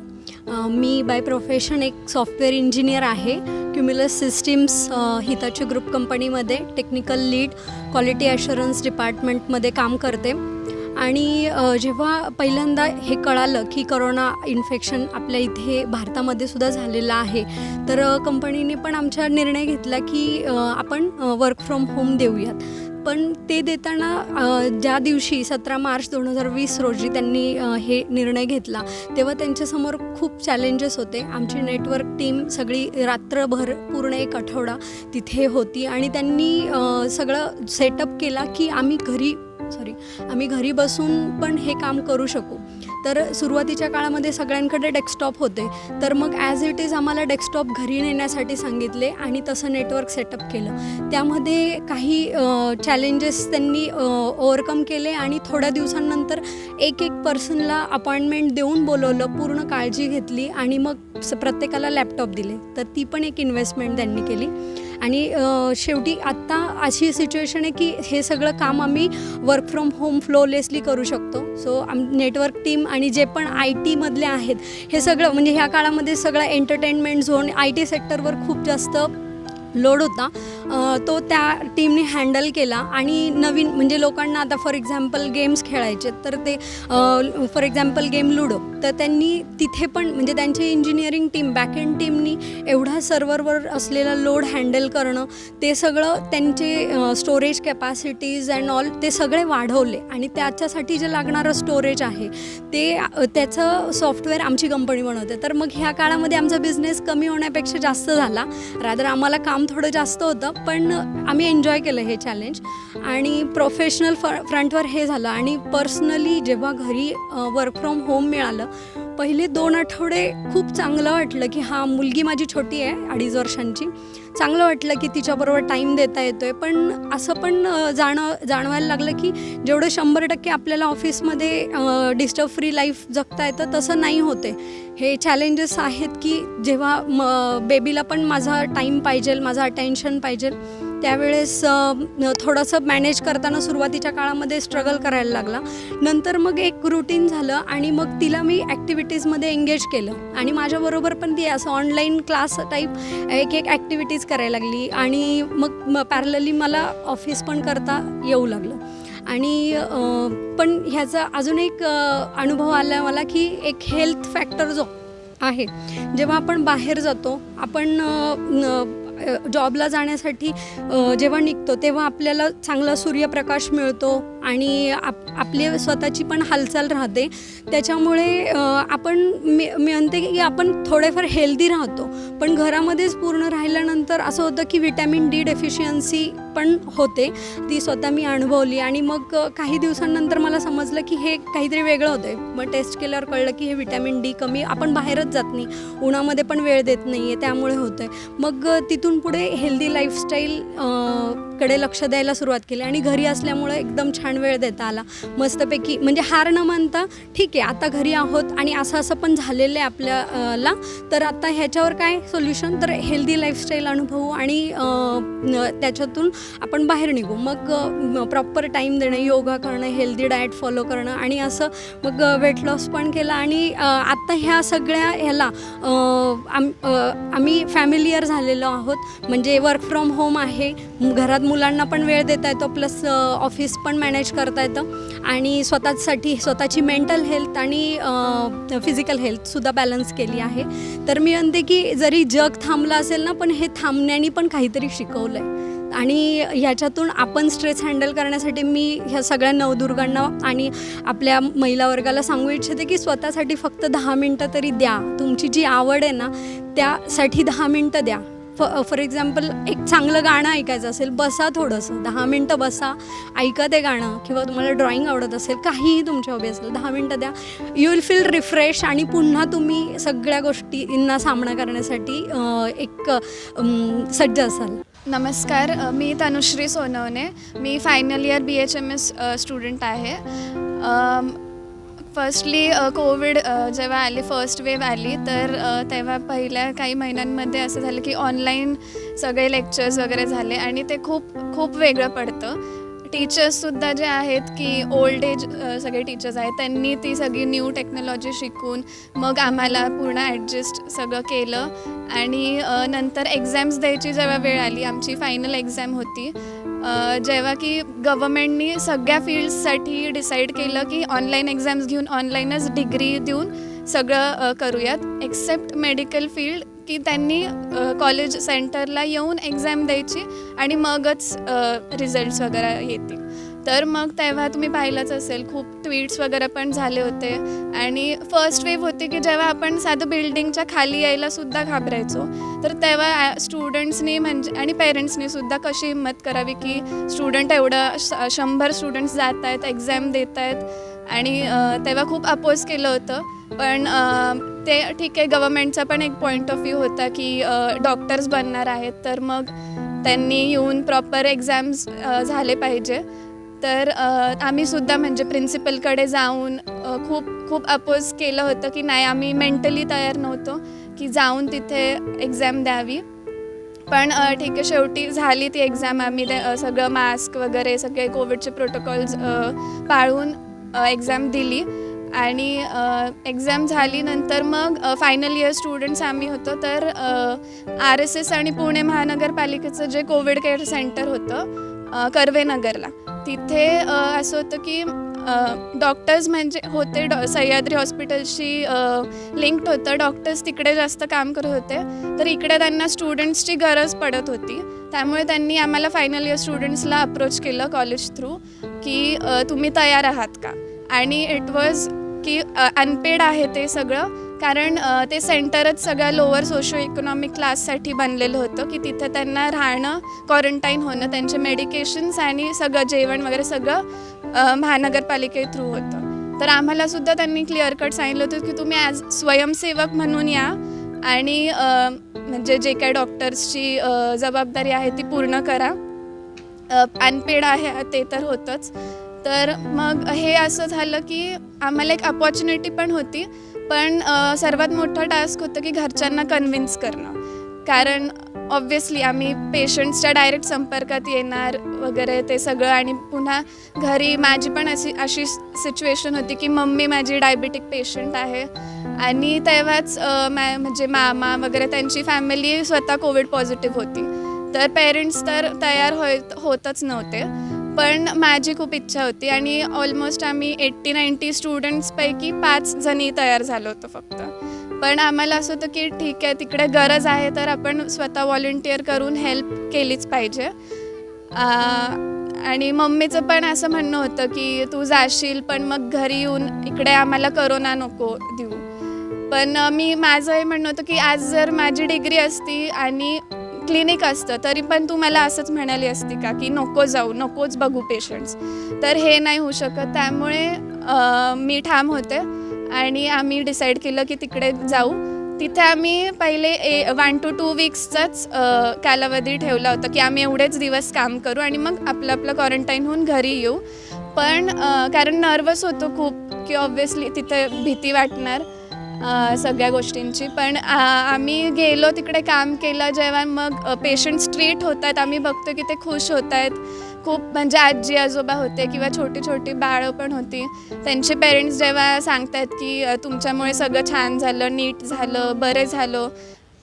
मी बाय प्रोफेशन एक सॉफ्टवेअर इंजिनियर आहे. क्युम्युलस सिस्टीम्स हिताची ग्रुप कंपनीमध्ये टेक्निकल लीड क्वालिटी ॲश्युरन्स डिपार्टमेंटमध्ये काम करते. आणि जेव्हा पहिल्यांदा हे कळालं की करोना इन्फेक्शन आपल्या इथे भारतामध्ये सुद्धा झालेलं आहे, तर कंपनीने पण आमचा निर्णय घेतला की आपण वर्क फ्रॉम होम देऊयात. पण ते देताना ज्या दिवशी 17 मार्च 2020 रोजी त्यांनी हे निर्णय घेतला तेव्हा त्यांच्यासमोर खूप चॅलेंजेस होते. आमची नेटवर्क टीम सगळी रात्रभर पूर्ण एक आठवडा तिथे होती आणि त्यांनी सगळं सेटअप केला की आम्ही घरी बसून पण हे काम करू शकू. तर सुरुवातीच्या काळामध्ये सगळ्यांकडे डेस्कटॉप होते, तर मग ॲज इट इज आम्हाला डेस्कटॉप घरी नेण्यासाठी सांगितले आणि तसं नेटवर्क सेटअप केलं. त्यामध्ये काही चॅलेंजेस त्यांनी ओव्हरकम केले आणि थोड्या दिवसांनंतर एक पर्सनला अपॉइंटमेंट देऊन बोलवलं, पूर्ण काळजी घेतली आणि मग प्रत्येकाला लॅपटॉप दिले. तर ती पण एक इन्व्हेस्टमेंट त्यांनी केली आणि शेवटी आत्ता अशी सिच्युएशन आहे की हे सगळं काम आम्ही वर्क फ्रॉम होम फ्लोलेसली करू शकतो. सो नेटवर्क टीम आणि जे पण आय टीमधले आहेत हे सगळं म्हणजे ह्या काळामध्ये सगळं एंटरटेनमेंट झोन आय टी सेक्टरवर खूप जास्त लोड होता, तो त्या टीमने हँडल केला आणि नवीन म्हणजे लोकांना आता फॉर एक्झाम्पल गेम्स खेळायचे तर ते फॉर एक्झाम्पल गेम लुडो, तर त्यांनी तिथे पण म्हणजे त्यांची इंजिनिअरिंग टीम बॅकएंड टीमनी एवढा सर्व्हरवर असलेला लोड हँडल करणं, ते सगळं त्यांचे स्टोरेज कॅपॅसिटीज अँड ऑल ते सगळे वाढवले आणि त्याच्यासाठी जे लागणारं स्टोरेज आहे ते त्याचं सॉफ्टवेअर आमची कंपनी बनवते. तर मग ह्या काळामध्ये आमचा बिझनेस कमी होण्यापेक्षा जास्त झाला, रादर आम्हाला काम थोडं जास्त होतं पण आम्ही एन्जॉय केलं हे चॅलेंज. आणि प्रोफेशनल फ्रंटवर हे झालं आणि पर्सनली जेव्हा घरी वर्क फ्रॉम होम मिळालं पहिले 2 आठवडे खूप चांगलं वाटलं की मुलगी माझी छोटी आहे 2.5 वर्षांची, चांगलं वाटलं की तिच्याबरोबर टाईम देता येतो आहे. पण असं पण जाणवायला लागलं की जेवढं 100% आपल्याला ऑफिसमध्ये डिस्टर्ब फ्री लाईफ जगता येतं तसं नाही होते. हे चॅलेंजेस आहेत की जेव्हा बेबीला पण माझा टाईम पाहिजे, माझा अटेन्शन पाहिजे, त्यावेळेस थोडंसं मॅनेज करताना सुरुवातीच्या काळामध्ये स्ट्रगल करायला लागला. नंतर मग एक रुटीन झालं आणि मग तिला मी ॲक्टिव्हिटीजमध्ये एंगेज केलं आणि माझ्याबरोबर पण ती असं ऑनलाईन क्लास टाईप एक ॲक्टिव्हिटीज करायला लागली आणि मग पॅरलली मला ऑफिस पण करता येऊ लागलं. आणि पण ह्याचा अजून एक अनुभव आला मला की एक हेल्थ फॅक्टर जो आहे, जेव्हा आपण बाहेर जातो, आपण जॉबला जाण्यासाठी जेव्हा निघतो तेव्हा आपल्याला चांगला सूर्यप्रकाश मिळतो आणि आपली स्वतःची पण हालचाल राहते. त्याच्यामुळे आपण मी म्हणते की आपण थोडेफार हेल्दी राहतो, पण घरामध्येच पूर्ण राहिल्यानंतर असं होतं की व्हिटॅमिन डी डेफिशियन्सी पण होते. ती स्वतः मी अनुभवली आणि मग काही दिवसांनंतर मला समजलं की हे काहीतरी वेगळं होतं आहे. मग टेस्ट केल्यावर कळलं की हे व्हिटॅमिन डी कमी, आपण बाहेरच जात नाही, उन्हामध्ये पण वेळ देत नाही आहे, त्यामुळे होतं आहे. मग तिथून पुढे हेल्दी लाईफस्टाईल कडे लक्ष द्यायला सुरुवात केली आणि घरी असल्यामुळे एकदम छान वेळ देता आला मस्तपैकी. म्हणजे हार न मानता ठीक आहे आता घरी आहोत आणि असं पण झालेलं आहे आपल्याला, तर आता ह्याच्यावर काय सोल्युशन, तर हेल्दी लाईफस्टाईल अनुभवू आणि त्याच्यातून आपण बाहेर निघू. मग प्रॉपर टाईम देणं, योगा करणं, हेल्दी डाएट फॉलो करणं आणि असं मग वेट लॉस पण केला. आणि आत्ता ह्या सगळ्या ह्याला आम्ही फॅमिलियर झालेलो आहोत. म्हणजे वर्क फ्रॉम होम आहे, घरात मुलांना पण वेळ देता येतो, प्लस ऑफिस पण मॅनेज करता येतं आणि स्वतःची मेंटल हेल्थ आणि फिजिकल हेल्थसुद्धा बॅलन्स केली आहे. तर मी म्हणते की जरी जग थांबलं असेल ना, पण हे थांबण्याने पण काहीतरी शिकवलं आहे आणि ह्याच्यातून आपण स्ट्रेस हँडल करण्यासाठी मी ह्या सगळ्या नवदुर्गांना आणि आपल्या महिला वर्गाला सांगू इच्छिते की स्वतःसाठी फक्त 10 मिनटं तरी द्या. तुमची जी आवड आहे ना त्यासाठी 10 मिनटं द्या. फॉर एक्झाम्पल एक चांगलं गाणं ऐकायचं असेल, बसा थोडंसं 10 मिनटं बसा, ऐका ते गाणं, किंवा तुम्हाला ड्रॉइंग आवडत असेल, काहीही तुमची हॉबी असेल, 10 मिनटं द्या. यू विल फील रिफ्रेश आणि पुन्हा तुम्ही सगळ्या गोष्टींना सामना करण्यासाठी एक सज्ज असाल. नमस्कार, मी तनुश्री सोनवणे. मी फायनल इयर BHMS स्टुडंट आहे. फर्स्टली कोविड जेव्हा आली, फर्स्ट वेव आली, तर तेव्हा पहिल्या काही महिन्यांमध्ये असं झालं की ऑनलाईन सगळे लेक्चर्स वगैरे झाले आणि ते खूप वेगळं पडतं. टीचर्ससुद्धा जे आहेत की ओल्ड एज सगळे टीचर्स आहेत, त्यांनी ती सगळी न्यू टेक्नॉलॉजी शिकून मग आम्हाला पूर्ण ॲडजस्ट सगळं केलं. आणि नंतर एक्झाम्स द्यायची जेव्हा वेळ आली, आमची फायनल एक्झाम होती, जेव्हा की गव्हर्मेंटनी सगळ्या फील्ड्ससाठी डिसाईड केलं की ऑनलाईन एक्झाम्स घेऊन ऑनलाईनच डिग्री देऊन सगळं करूयात, एक्सेप्ट मेडिकल फील्ड की त्यांनी कॉलेज सेंटरला येऊन एक्झाम द्यायची आणि मगच रिझल्ट्स वगैरे येतील. तर मग तेव्हा तुम्ही पाहिलंच असेल खूप ट्विट्स वगैरे पण झाले होते आणि फर्स्ट वेव होती की जेव्हा आपण साधं बिल्डिंगच्या खाली यायलासुद्धा घाबरायचो. तर तेव्हा स्टुडंट्सनी म्हणजे आणि पेरेंट्सनी सुद्धा कशी हिंमत करावी की स्टुडंट एवढं 100 स्टुडंट्स जात आहेत, एक्झाम देत आहेत आणि तेव्हा खूप अपोज केलं होतं. पण ते ठीक आहे, गव्हर्मेंटचा पण एक पॉईंट ऑफ व्ह्यू होता की डॉक्टर्स बनणार आहेत तर मग त्यांनी येऊन प्रॉपर एक्झाम्स झाले पाहिजे. तर आम्हीसुद्धा म्हणजे प्रिन्सिपलकडे जाऊन खूप अपोज केलं होतं की नाही, आम्ही मेंटली तयार नव्हतो की जाऊन तिथे एक्झाम द्यावी. पण ठीक आहे, शेवटी झाली ती एक्झाम. आम्ही सगळं मास्क वगैरे सगळे कोविडचे प्रोटोकॉल्स पाळून एक्झाम दिली आणि एक्झाम झाली. नंतर मग फायनल इयर स्टुडंट्स आम्ही होतो. तर RSS आणि पुणे महानगरपालिकेचं जे कोविड केअर सेंटर होतं कर्वेनगरला, तिथे असं होतं की डॉक्टर्स म्हणजे होते सह्याद्री हॉस्पिटलशी लिंक्ड होतं. डॉक्टर्स तिकडे जास्त काम करत होते, तर इकडे त्यांना स्टुडंट्सची गरज पडत होती. त्यामुळे त्यांनी आम्हाला फायनल इयर स्टुडंट्सला अप्रोच केलं कॉलेज थ्रू की तुम्ही तयार आहात का. आणि इट वॉज की अनपेड आहे ते सगळं, कारण ते सेंटरच सगळ्या लोअर सोशो इकॉनॉमिक क्लाससाठी बनलेलं होतं की तिथे त्यांना राहणं, क्वारंटाईन होणं, त्यांचे मेडिकेशन्स आणि सगळं जेवण वगैरे सगळं महानगरपालिके थ्रू होतं. तर आम्हालासुद्धा त्यांनी क्लिअर कट सांगितलं होतं की तुम्ही ॲज स्वयंसेवक म्हणून या आणि म्हणजे जे काही डॉक्टर्सची जबाबदारी आहे ती पूर्ण करा. अनपेड आहे ते तर होतंच. तर मग हे असं झालं की आम्हाला एक अपॉर्च्युनिटी पण होती, पण सर्वात मोठं टास्क होतं की घरच्यांना कन्व्हिन्स करणं. कारण ऑब्व्हियसली आम्ही पेशंट्सच्या डायरेक्ट संपर्कात येणार वगैरे ते सगळं. आणि पुन्हा घरी माझी पण अशी सिच्युएशन होती की मम्मी माझी डायबिटिक पेशंट आहे आणि तेव्हाच म्हणजे मामा वगैरे त्यांची फॅमिली स्वतः कोविड पॉझिटिव्ह होती. तर पेरेंट्स तर तयार होतच नव्हते. पण माझी खूप इच्छा होती आणि ऑलमोस्ट आम्ही 80-90 स्टुडंट्सपैकी 5 जणी तयार झालो होतो फक्त. पण आम्हाला असं होतं की ठीक आहे, तिकडे गरज आहे तर आपण स्वतः व्हॉलंटिअर करून हेल्प केलीच पाहिजे. आणि मम्मीचं पण असं म्हणणं होतं की तू जाशील पण मग घरी येऊन इकडे आम्हाला करोना नको देऊ. पण माझं हे म्हणणं होतं की आज जर माझी डिग्री असती आणि क्लिनिक असतं तरी पण तू मला असंच म्हणाली असती का की नको जाऊ, नकोच बघू पेशंट्स. तर हे नाही होऊ शकत. त्यामुळे मी ठाम होते आणि आम्ही डिसाईड केलं की तिकडे जाऊ. तिथे आम्ही पहिले 1 to 2 वीक्सचाच कालावधी ठेवला होता की आम्ही एवढेच दिवस काम करू आणि मग आपलं क्वारंटाईन होऊन घरी येऊ. पण कारण नर्वस होतो खूप की ऑब्व्हियसली तिथे भीती वाटणार सगळ्या गोष्टींची. पण आम्ही गेलो तिकडे, काम केलं. जेव्हा मग पेशंट्स ट्रीट होत आहेत, आम्ही बघतो की ते खुश होत आहेत खूप. म्हणजे आजी आजोबा होते किंवा छोटी छोटी बाळं पण होती. त्यांचे पेरेंट्स जेव्हा सांगतात की तुमच्यामुळे सगळं छान झालं, नीट झालं, बरे झालो,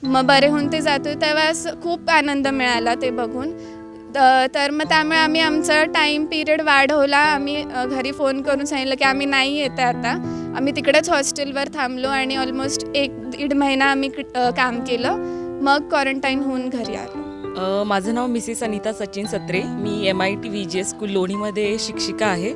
मग बरे होऊन ते जातो, तेव्हा खूप आनंद मिळाला ते बघून. तर मग त्यामुळे आम्ही आमचा टाईम पिरियड वाढवला. आम्ही घरी फोन करून सांगितलं की आम्ही नाही येते आता. आम्ही तिकडेच हॉस्टेलवर थांबलो आणि ऑलमोस्ट 1-1.5 महिना आम्ही काम केलं. मग क्वारंटाईन होऊन घरी आलो. माझं नाव मिसेस अनिता सचिन सत्रे. मी MIT VGS स्कूल लोणीमध्ये शिक्षिका आहे.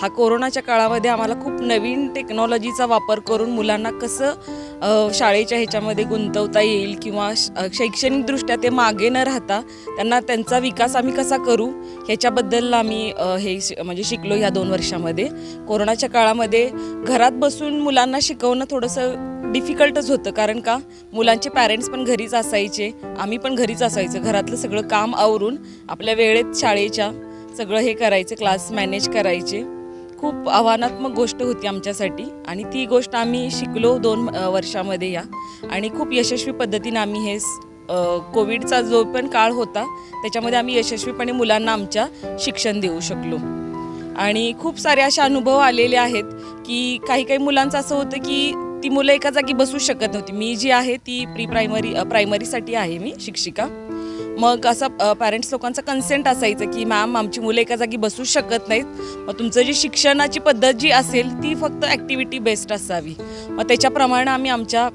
हा कोरोनाच्या काळामध्ये आम्हाला खूप नवीन टेक्नॉलॉजीचा वापर करून मुलांना कसं शाळेच्या ह्याच्यामध्ये गुंतवता येईल किंवा शैक्षणिकदृष्ट्या ते मागे न राहता त्यांना त्यांचा विकास आम्ही कसा करू ह्याच्याबद्दल आम्ही म्हणजे शिकलो ह्या 2 वर्षामध्ये. कोरोनाच्या काळामध्ये घरात बसून मुलांना शिकवणं थोडंसं डिफिकल्टच होतं, कारण का मुलांचे पॅरेंट्स पण घरीच असायचे, आम्ही पण घरीच असायचं. घरातलं सगळं काम आवरून आपल्या वेळेत शाळेच्या सगळं हे करायचं, क्लास मॅनेज करायचे. खूप आव्हानात्मक गोष्ट होती आमच्यासाठी आणि ती गोष्ट आम्ही शिकलो 2 वर्षामध्ये या. आणि खूप यशस्वी पद्धतीने आम्ही हे कोविडचा जो पण काळ होता त्याच्यामध्ये आम्ही यशस्वीपणे मुलांना आमच्या शिक्षण देऊ शकलो. आणि खूप सारे असे अनुभव आलेले आहेत की काही मुलांचं असं होतं की ती मुलं एका जागी बसू शकत नव्हती. मी जी आहे ती प्रायमरीसाठी आहे मी शिक्षिका. मग असं पॅरेंट्स लोकांचा कन्सेंट असायचं की मॅम आमची मुलं एका जागी बसू शकत नाहीत, मग तुमचं जी शिक्षणाची पद्धत जी असेल ती फक्त ॲक्टिव्हिटी बेस्ड असावी. मग त्याच्याप्रमाणे आम्ही आमच्या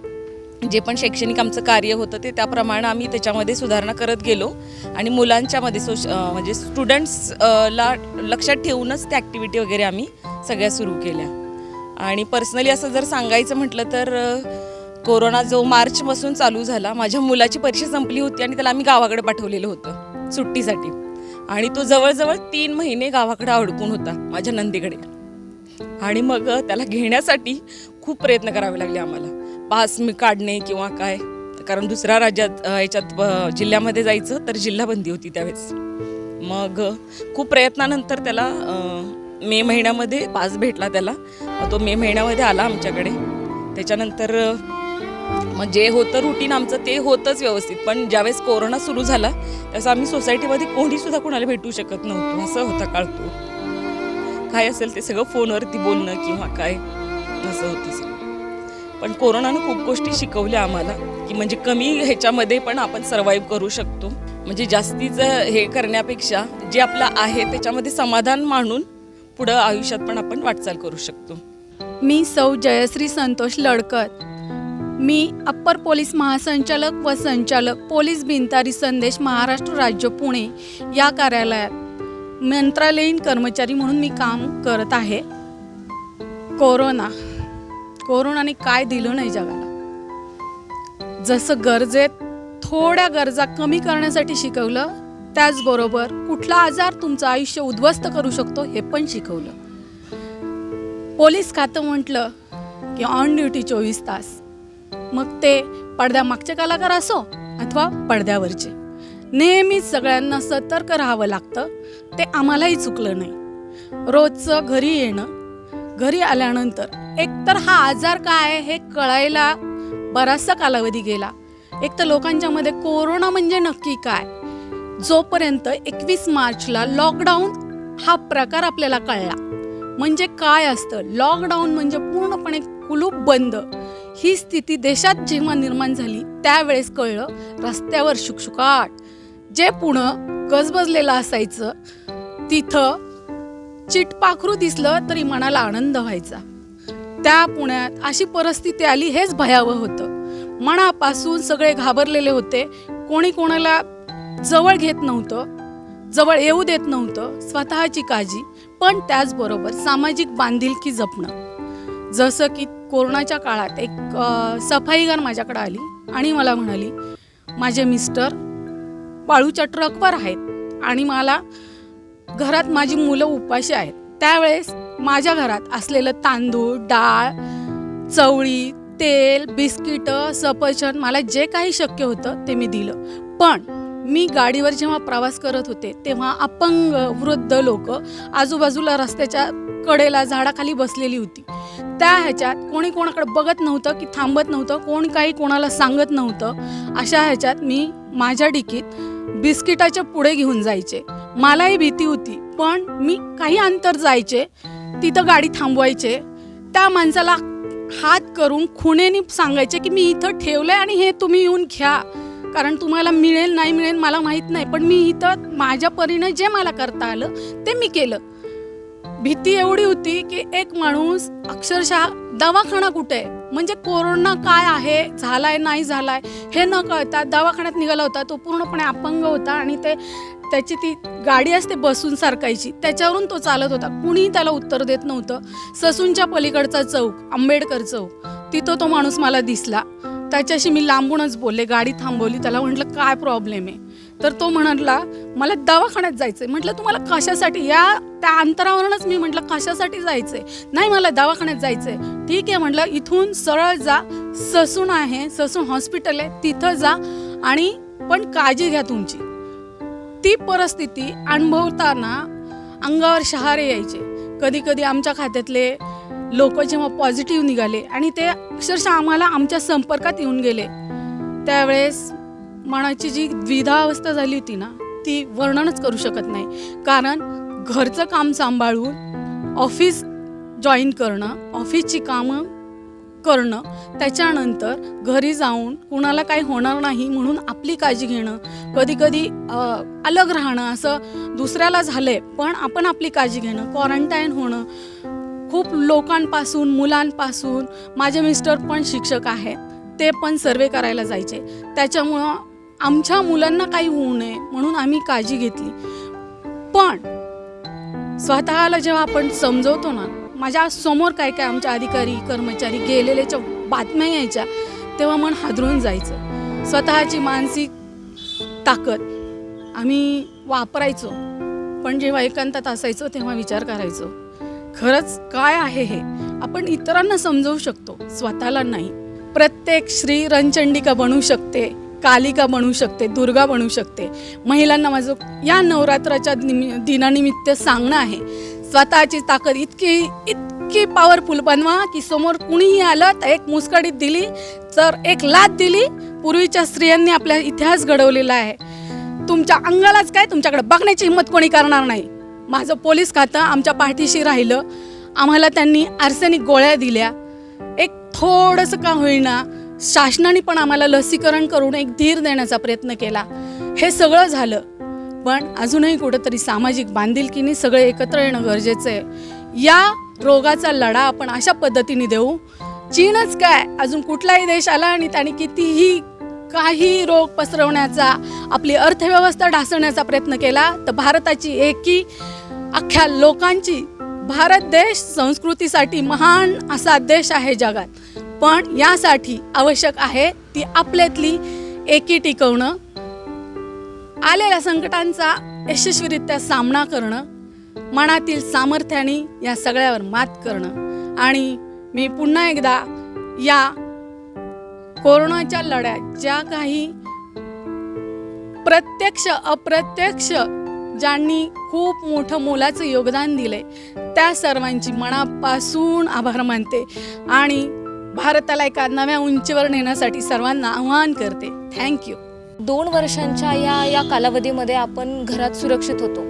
जे पण शैक्षणिक आमचं कार्य होतं ते त्याप्रमाणे आम्ही त्याच्यामध्ये सुधारणा करत गेलो आणि मुलांच्यामध्ये म्हणजे स्टुडंट्स ला लक्षात ठेवूनच त्या ॲक्टिव्हिटी वगैरे आम्ही सगळ्या सुरू केल्या. आणि पर्सनली असं जर सांगायचं म्हटलं तर कोरोना जो मार्चपासून चालू झाला, माझ्या मुलाची परीक्षा संपली होती आणि त्याला आम्ही गावाकडे पाठवलेलं होतं सुट्टीसाठी आणि तो जवळजवळ 3 महिने गावाकडे अडकून होता माझ्या नंदीकडे. आणि मग त्याला घेण्यासाठी खूप प्रयत्न करावे लागले आम्हाला, पास काढणे किंवा काय, कारण दुसऱ्या राज्यात जिल्ह्यामध्ये जायचं तर जिल्हाबंदी होती त्यावेळेस. मग खूप प्रयत्नानंतर त्याला मे महिन्यामध्ये पास भेटला त्याला. तो मे महिन्यामध्ये आला आमच्याकडे. त्याच्यानंतर मग जे होतं रुटीन आमचं ते होतंच व्यवस्थित, पण ज्यावेळेस कोरोना सुरू झाला त्यावेळेस आम्ही सोसायटीमध्ये कोणीसुद्धा कोणाला भेटू शकत नव्हतो. असं होता काळ तो. काय असेल ते सगळं फोनवरती बोलणं किंवा काय असं होतं. पण कोरोनानं खूप गोष्टी शिकवल्या आम्हाला की म्हणजे कमी ह्याच्यामध्ये पण आपण सर्वाईव्ह करू शकतो. म्हणजे जास्तीचं हे करण्यापेक्षा जे आपलं आहे त्याच्यामध्ये समाधान मानून पुढं आयुष्यात पण आपण वाटचाल करू शकतो. मी सौ जयश्री संतोष लडकत. मी अप्पर पोलीस महासंचालक व संचालक पोलीस बिनतारी संदेश महाराष्ट्र राज्य पुणे या कार्यालयात मंत्रालयीन कर्मचारी म्हणून मी काम करत आहे. कोरोनाने काय दिलं नाही जगाला. जसं गरजेत थोड्या गरजा कमी करण्यासाठी शिकवलं, त्याचबरोबर कुठला आजार तुमचं आयुष्य उद्ध्वस्त करू शकतो हे पण शिकवलं. पोलीस खातं म्हटलं की ऑन ड्युटी 24 तास, मग ते पडद्यामागचे कलाकार असो अथवा पडद्यावरचे, नेहमीच सगळ्यांना सतर्क राहावं लागतं. ते आम्हालाही चुकलं नाही. रोजचं घरी येणं, घरी आल्यानंतर एकतर हा आजार काय आहे हे कळायला बराचसा कालावधी गेला. एक तर लोकांच्या मध्ये कोरोना म्हणजे नक्की काय, जोपर्यंत 21 मार्चला लॉकडाऊन हा प्रकार आपल्याला कळला. म्हणजे काय असतं लॉकडाऊन, म्हणजे पूर्णपणे कुलूप बंद. ही स्थिती देशात जेव्हा निर्माण झाली त्यावेळेस कळलं रस्त्यावर शुकशुकाट. जे पुणं गजबजलेलं असायचं तिथं चिटपाखरू दिसलं तरी मनाला आनंद व्हायचा. त्या पुण्यात अशी परिस्थिती आली, हेच भयावह होतं. मनापासून सगळे घाबरलेले होते. कोणी कोणाला जवळ घेत नव्हतं, जवळ येऊ देत नव्हतं. स्वतःची काळजी पण त्याचबरोबर सामाजिक बांधिलकी जपणं. जसं की कोरोनाच्या काळात एक सफाईगार माझ्याकडे आली आणि मला म्हणाली, माझे मिस्टर वाळूच्या ट्रकवर आहेत आणि मला घरात माझी मुलं उपाशी आहेत. त्यावेळेस माझ्या घरात असलेलं तांदूळ, डाळ, चवळी, तेल, बिस्किटं, सफरचंद, मला जे काही शक्य होतं ते मी दिलं. पण मी गाडीवर जेव्हा प्रवास करत होते तेव्हा अपंग वृद्ध लोक आजूबाजूला रस्त्याच्या कडेला झाडाखाली बसलेली होती. त्या ह्याच्यात कोणी कोणाकडे बघत नव्हतं की थांबत नव्हतं, कोण काही कोणाला सांगत नव्हतं. अशा ह्याच्यात मी माझ्या डिकीत बिस्किटाच्या पुढे घेऊन जायचे. मलाही भीती होती, पण मी काही अंतर जायचे, तिथं गाडी थांबवायचे, त्या माणसाला हात करून खुणेनी सांगायचे की मी इथं ठेवलंय आणि हे तुम्ही येऊन घ्या, कारण तुम्हाला मिळेल नाही मिळेल मला माहीत नाही, पण मी इथं माझ्या परीनं जे मला करता आलं ते मी केलं. भीती एवढी होती की एक माणूस अक्षरशः दवाखाना कुठे आहे, म्हणजे कोरोना काय आहे, झालाय नाही झालाय हे न कळता दवाखान्यात निघाला होता. तो पूर्णपणे अपंग होता आणि त्याची ती गाडी असते बसून सारखायची, त्याच्यावरून तो चालत होता. कुणीही त्याला उत्तर देत नव्हतं. ससूनच्या पलीकडचा चौक, आंबेडकर चौक, तिथं तो माणूस मला दिसला. त्याच्याशी मी लांबूनच बोलले, गाडी थांबवली, त्याला म्हटलं काय प्रॉब्लेम आहे, तर तो म्हणाला मला दवाखान्यात जायचंय. म्हटलं तुम्हाला कशासाठी, त्या अंतरावरूनच मी म्हटलं कशासाठी जायचंय, नाही मला दवाखान्यात जायचंय. ठीक आहे म्हटलं, इथून सरळ जा, ससून आहे, ससून हॉस्पिटल आहे, तिथं जा आणि पण काळजी घ्या तुमची. ती परिस्थिती अनुभवताना अंगावर शहारे यायचे. कधी कधी आमच्या खात्यातले लोक जेव्हा पॉझिटिव्ह निघाले आणि ते अक्षरशः आम्हाला आमच्या संपर्कात येऊन गेले, त्यावेळेस मनाची जी द्विधावस्था झाली होती ना ती वर्णनच करू शकत नाही. कारण घरचं काम सांभाळून ऑफिस जॉईन करणं, ऑफिसची कामं करणं, त्याच्यानंतर घरी जाऊन कुणाला काही होणार नाही म्हणून आपली काळजी घेणं, कधी कधी अलग राहणं, असं दुसऱ्याला झालंय पण आपण आपली काळजी घेणं, क्वारंटाईन होणं खूप लोकांपासून, मुलांपासून. माझे मिस्टर पण शिक्षक आहेत, ते पण सर्वे करायला जायचे. त्याच्यामुळं आमच्या मुलांना काही होऊ नये म्हणून आम्ही काळजी घेतली. पण स्वतःला जेव्हा आपण समजवतो ना, माझ्या समोर काय काय आमच्या अधिकारी कर्मचारी गेलेल्याच्या बातम्या यायच्या तेव्हा मन हादरून जायचं. स्वतःची मानसिक ताकद आम्ही वापरायचो, पण जेव्हा एकांतात असायचो तेव्हा विचार करायचो खरंच काय आहे हे. आपण इतरांना समजवू शकतो, स्वतःला नाही. प्रत्येक श्री रणचंडिका बनू शकते, कालिका बनू शकते, दुर्गा बनू शकते. महिलांना माझं या नवरात्राच्या दिनानिमित्त सांगणं आहे, स्वतःची ताकद इतकी पॉवरफुल बनवा की समोर कुणीही आलं तर एक मुस्कडीत दिली तर एक लाथ दिली. पूर्वीच्या स्त्रियांनी आपला इतिहास घडवलेला आहे. तुमच्या अंगालाच काय तुमच्याकडे बघण्याची हिंमत कोणी करणार नाही. माझं पोलीस खातं आमच्या पाठीशी राहिलं. आम्हाला त्यांनी आर्सेनिक गोळ्या दिल्या. एक थोडंसं का होईना शासनाने पण आम्हाला लसीकरण करून एक धीर देण्याचा प्रयत्न केला. हे सगळं झालं, पण अजूनही कुठंतरी सामाजिक बांधिलकीने सगळे एकत्र येणं गरजेचं आहे. या रोगाचा लढा आपण अशा पद्धतीने देऊ. चीनच काय, अजून कुठलाही देश आला आणि त्याने कितीही काही रोग पसरवण्याचा, आपली अर्थव्यवस्था ढासळण्याचा प्रयत्न केला तर भारताची एकी, अख्ख्या लोकांची, भारत देश संस्कृतीसाठी महान असा देश आहे जगात. पण यासाठी आवश्यक आहे ती आपल्यातली एकी टिकवणं, आलेल्या संकटांचा यशस्वीरित्या सामना करणं, मनातील सामर्थ्याने या सगळ्यावर मात करणं. आणि मी पुन्हा एकदा या कोरोनाच्या लढ्यात ज्या काही प्रत्यक्ष अप्रत्यक्ष ज्यांनी खूप मोठं मोलाचं योगदान दिले त्या सर्वांची मनापासून आभार मानते आणि भारताला एका नव्या उंचीवर नेण्यासाठी सर्वांना आवाहन करते. थँक्यू. 2 वर्षांच्या या कालावधीमध्ये आपण घरात सुरक्षित होतो,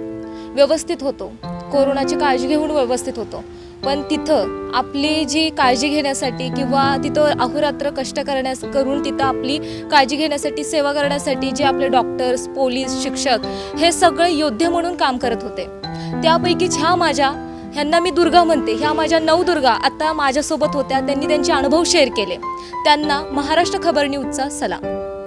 व्यवस्थित होतो, कोरोनाची काळजी घेऊन व्यवस्थित होतो. पण तिथं आपली जी काळजी घेण्यासाठी किंवा तिथं अहोरात्र कष्ट करून तिथं आपली काळजी घेण्यासाठी, सेवा करण्यासाठी जे आपले डॉक्टर्स, पोलीस, शिक्षक हे सगळे योद्धे म्हणून काम करत होते. त्यापैकीच ह्यांना मी दुर्गा म्हणते, ह्या माझ्या 9 दुर्गा आता माझ्यासोबत होत्या. त्यांनी त्यांचे अनुभव शेअर केले. त्यांना महाराष्ट्र खबर न्यूजचा सलाम.